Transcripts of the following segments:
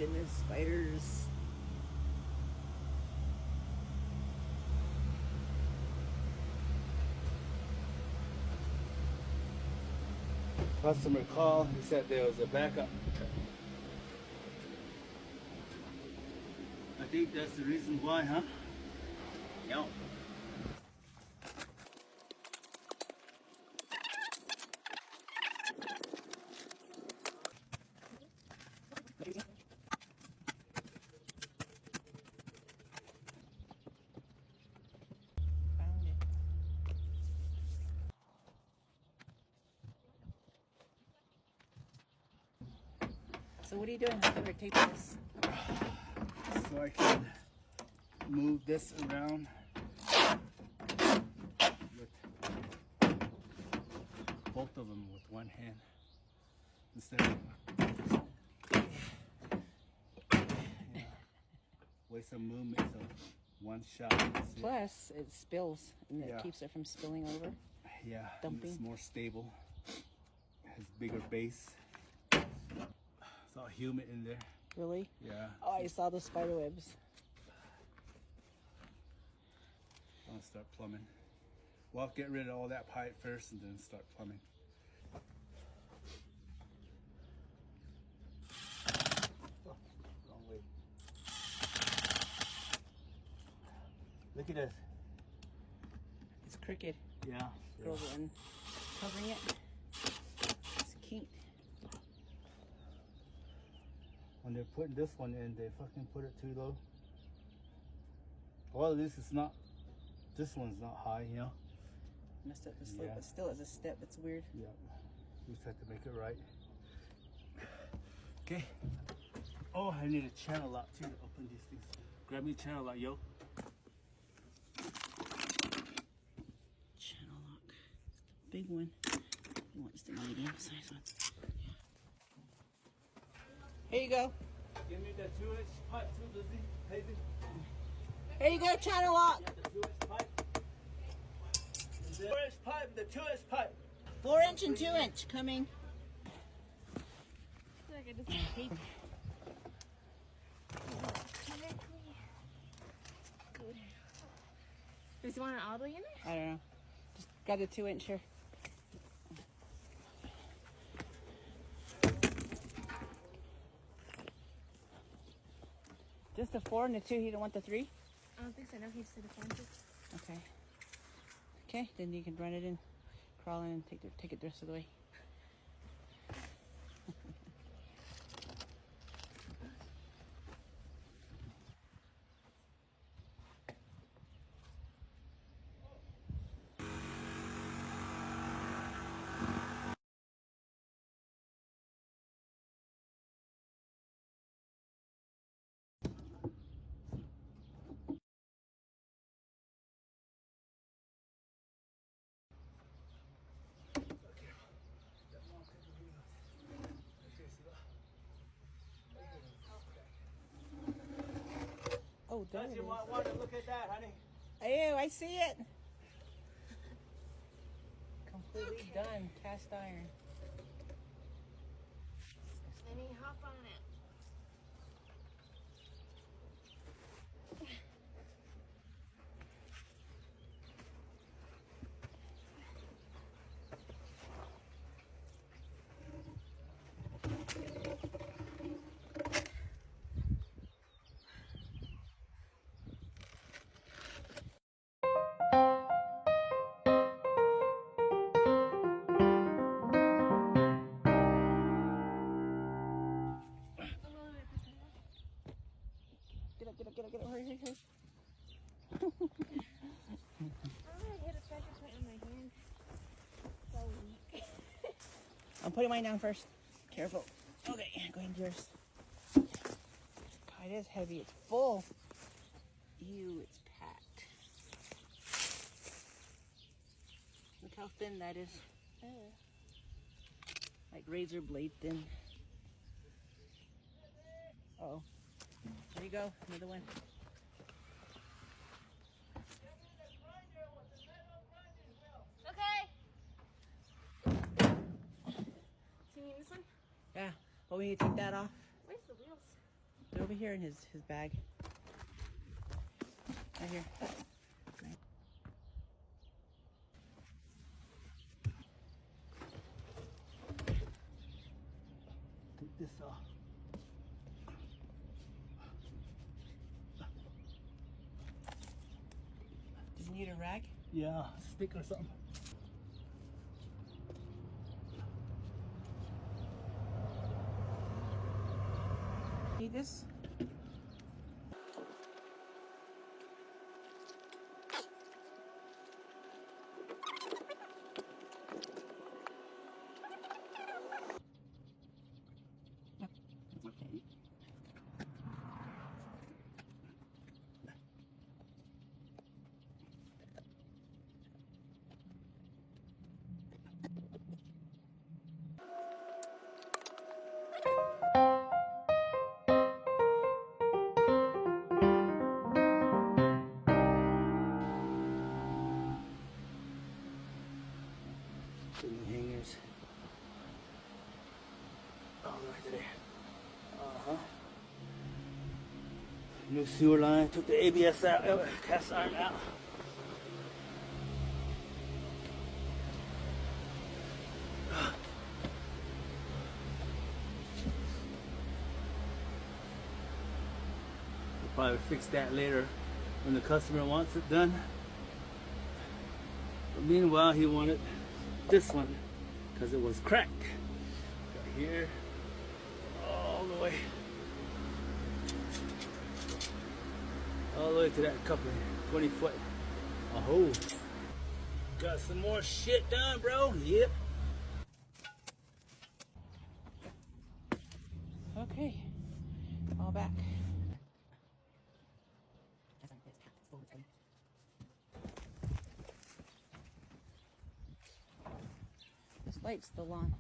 goodness, spiders. Customer called. He said there was a backup. I think that's the reason why, huh? Yeah. Found it. So what are you doing? How come you're taping this? So I can move this around with both of them with one hand instead of waste some movement. So one shot. That's it. Plus, it spills and it Yeah. keeps it from spilling over. Yeah, and Dumping. it's more stable. Has bigger base. It's all humid in there. Really? Yeah. Oh, I saw the spider webs. I'm gonna start plumbing. Well, get rid of all that pipe first and then start plumbing. Oh, wrong way. Look at this. It's crooked. Yeah. Girls are covering it. It's cute. When they're putting this one in, they fucking put it too low. Well, at least it's not. This one's not high, you know. Messed up the slope, Yeah. but still as a step, it's weird. Yeah. We just have to make it right. Okay. Oh, I need a channel lock too to open these things. Grab me a channel lock, yo. Channel lock. It's the big one. He wants the medium size one. Here you go. Give me the 2-inch pipe too, Lizzie. Hazy. Here you go, channel lock. The 2-inch pipe. The 4-inch pipe, the 2-inch pipe. 4-inch and 2-inch coming. I feel like I just hate good. Does he want it all the way in there? I don't know. Just got a 2-inch here. Just the 4 and the 2. You don't want the 3? I don't think so. No, he said a phone. Okay. Okay, then you can run it in, crawl in, and take it the rest of the way. Oh, there it Does is. you want to look at that, honey? Ew, I see it. Completely done. Cast iron. Let me hop on it. Get up, get up, get up, get up. Hurry, hurry, hurry. I'm gonna hit a pressure point on my hand. So weak. I'm putting mine down first. Careful. Okay, go ahead, yours. God, it is heavy. It's full. Ew, it's packed. Look how thin that is. Like razor blade thin. Uh-oh. There you go. Another one. Okay. Do you mean this one? Yeah. But we need to take that off. Where's the wheels? over here in his bag. Right here. Take this off. Did you need a rag? Yeah, stick or something. Need this? Okay. Putting the hangers all the way to there. New sewer line. Took the ABS out, cast iron out. We'll probably fix that later when the customer wants it done. But meanwhile, he wanted this one because it was cracked. Got here all the way to that coupling, 20 foot. A hole. Got some more shit done, bro. Yep. Okay. All back. This light's still on.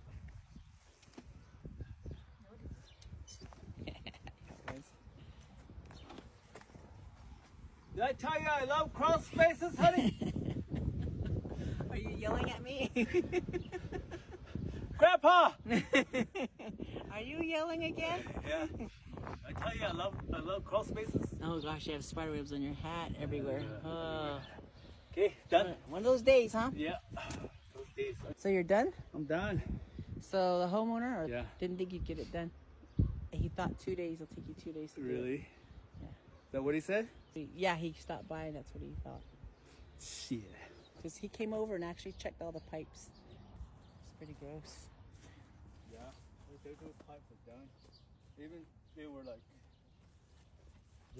Did I tell you I love crawl spaces, honey? Are you yelling at me? Grandpa! Are you yelling again? Yeah. I tell you I love crawl spaces. Oh gosh, you have spider webs on your hat everywhere. Oh. Okay, done. One of those days, huh? Yeah. Those days. So you're done? I'm done. So the homeowner Yeah. didn't think you'd get it done. He thought 2 days. It'll take you 2 days to do it. Really? Yeah. Is that what he said? Yeah, he stopped by and that's what he thought. Shit. Because he came over and actually checked all the pipes. It's pretty gross. Yeah. Those pipes are done. Even they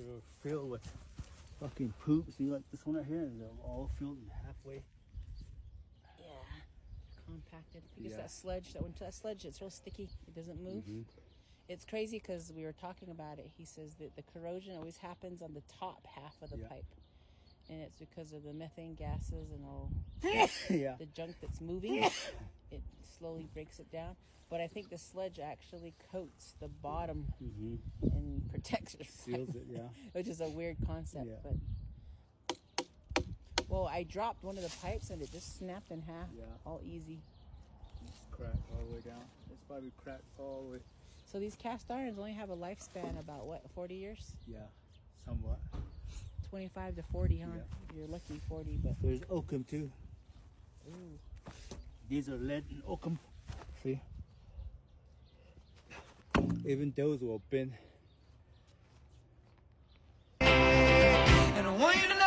were filled with fucking poop. See, like this one right here, and they're all filled halfway. Yeah. Compacted. Because Yeah. that sludge, it's real sticky. It doesn't move. Mhm. It's crazy because we were talking about it. He says that the corrosion always happens on the top half of the Yeah. pipe. And it's because of the methane gases and all Yeah. the junk that's moving. It slowly breaks it down. But I think the sludge actually coats the bottom Mhm. and protects it. Seals it, yeah. Which is a weird concept. Yeah. But well, I dropped one of the pipes and it just snapped in half. Yeah. All easy. It's cracked all the way down. It's probably cracked all the way. So these cast irons only have a lifespan about what, 40 years? Yeah. Somewhat. 25 to 40, huh? Yeah. You're lucky 40, but There's oakum too. ooh. These are lead and oakum. See? Even those will bend. And I want you to know